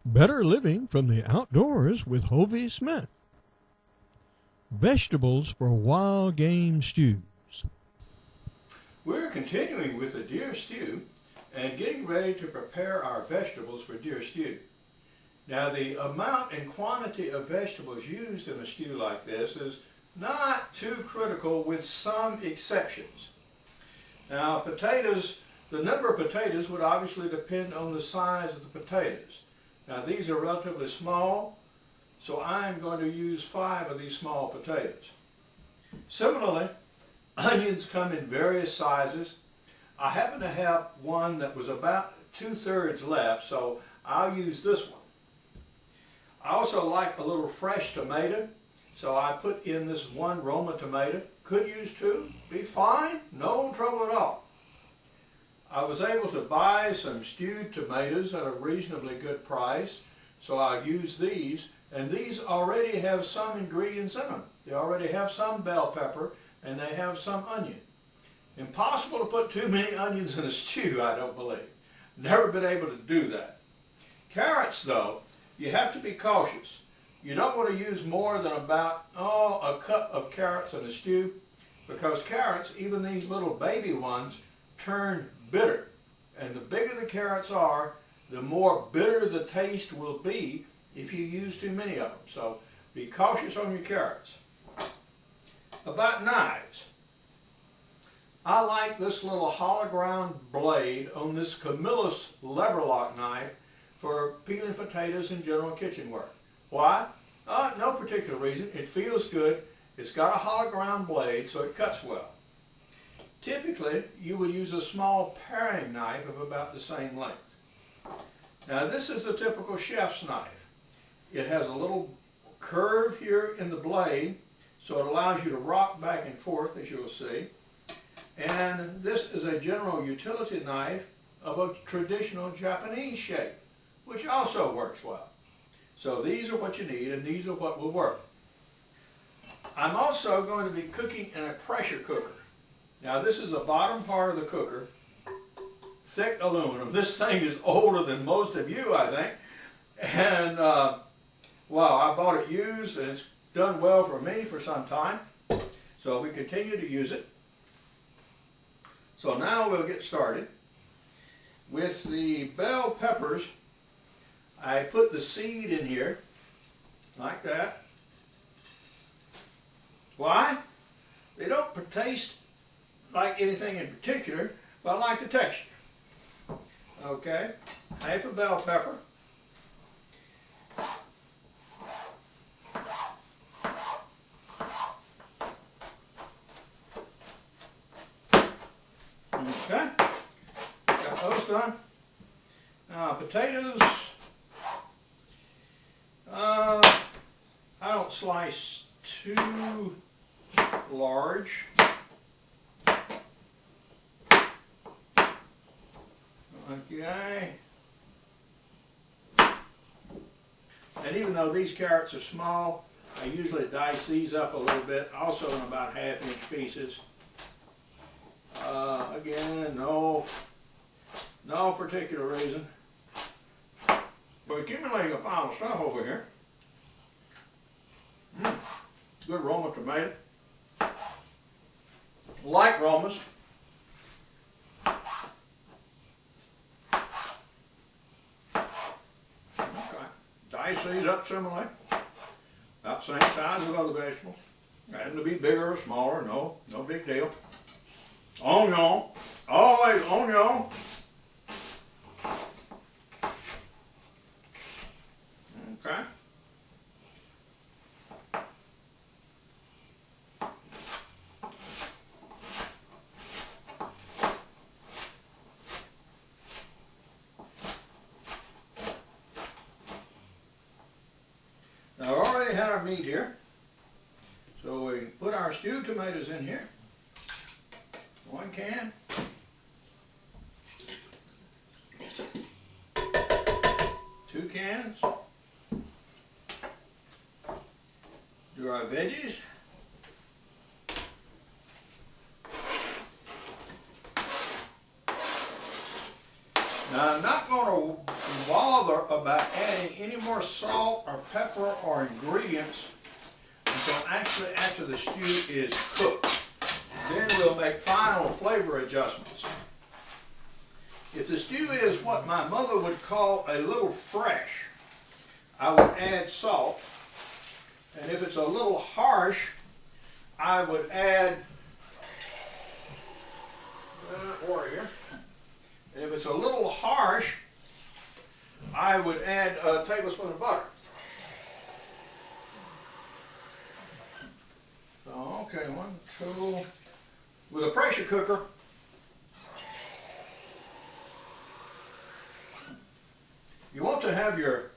Better living from the outdoors with Hovey Smith. Vegetables for wild game stews. We're continuing with the deer stew and getting ready to prepare our vegetables for deer stew. Now, the amount and quantity of vegetables used in a stew like this is not too critical, with some exceptions. Now, potatoes, the number of potatoes would obviously depend on the size of the potatoes. Now, these are relatively small, so I'm going to use 5 of these small potatoes. Similarly, onions come in various sizes. I happen to have one that was about 2/3 left, so I'll use this one. I also like a little fresh tomato, so I put in this 1 Roma tomato. Could use 2, be fine, no trouble at all. I was able to buy some stewed tomatoes at a reasonably good price, so I'll use these, and these already have some ingredients in them. They already have some bell pepper, and they have some onion. Impossible to put too many onions in a stew, I don't believe. Never been able to do that. Carrots, though, you have to be cautious. You don't want to use more than about a cup of carrots in a stew, because carrots, even these little baby ones, turn bitter. And the bigger the carrots are, the more bitter the taste will be if you use too many of them. So be cautious on your carrots. About knives. I like this little hollow ground blade on this Camillus lever lock knife for peeling potatoes and general kitchen work. Why? No particular reason. It feels good. It's got a hollow ground blade, so it cuts well. Typically, you would use a small paring knife of about the same length. Now, this is a typical chef's knife. It has a little curve here in the blade, so it allows you to rock back and forth, as you'll see. And this is a general utility knife of a traditional Japanese shape, which also works well. So these are what you need, and these are what will work. I'm also going to be cooking in a pressure cooker. Now, this is the bottom part of the cooker, thick aluminum. This thing is older than most of you, I think. And, well, I bought it used, and it's done well for me for some time. So we continue to use it. So now we'll get started. With the bell peppers, I put the seed in here, like that. Why? They don't taste like anything in particular, but I like the texture. Okay, half a bell pepper. Okay, got those done. Now, potatoes, I don't slice too large. Okay. And even though these carrots are small, I usually dice these up a little bit, also in about 1/2-inch pieces. Again, no particular reason. We're accumulating a pile of stuff over here. Good Roma tomato. Light Romas. Okay. Dice these up similarly. About the same size as other vegetables. Having to be bigger or smaller, no big deal. Onion, always onion. Okay. Now, I already had our meat here, so we put our stewed tomatoes in here. 1 can. 2 cans. Do our veggies. Now, I'm not going to bother about adding adding any more salt or pepper or ingredients until actually after the stew is cooked. Then we'll make final flavor adjustments. If the stew is what my mother would call a little fresh, I would add salt. And if it's a little harsh, I would add warrior. And if it's a little harsh, I would add a tablespoon of butter. So, okay, 1, 2. With a pressure cooker, you want to have your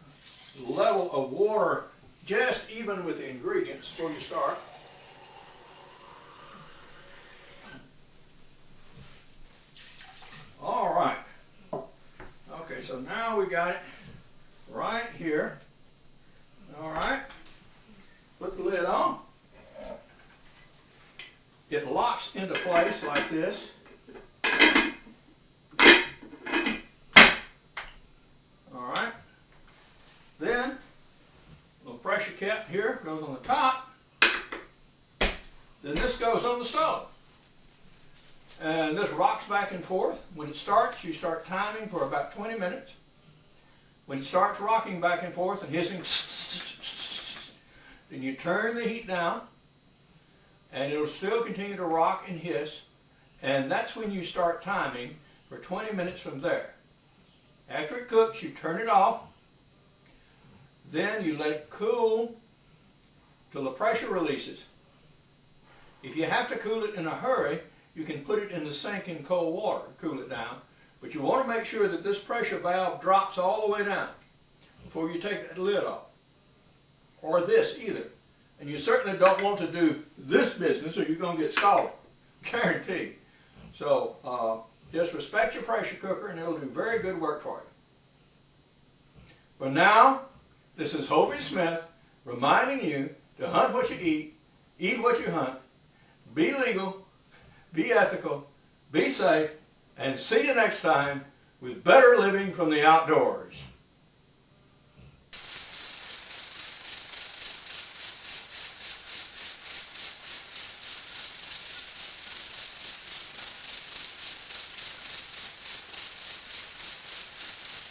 level of water just even with the ingredients before you start. All right. Okay, so now we got it right here. All right. Put the lid on. It locks into place like this. All right. Then, a little pressure cap here goes on the top. Then this goes on the stove. And this rocks back and forth. When it starts, you start timing for about 20 minutes. When it starts rocking back and forth and hissing, then you turn the heat down, and it'll still continue to rock and hiss, and that's when you start timing for 20 minutes from there. After it cooks, you turn it off, then you let it cool till the pressure releases. If you have to cool it in a hurry, you can put it in the sink in cold water to cool it down, but you want to make sure that this pressure valve drops all the way down before you take that lid off, or this either. And you certainly don't want to do this business or you're going to get scalded, guaranteed. So just respect your pressure cooker and it'll do very good work for you. But now, this is Hovey Smith reminding you to hunt what you eat what you hunt, be legal, be ethical, be safe, and see you next time with better living from the outdoors.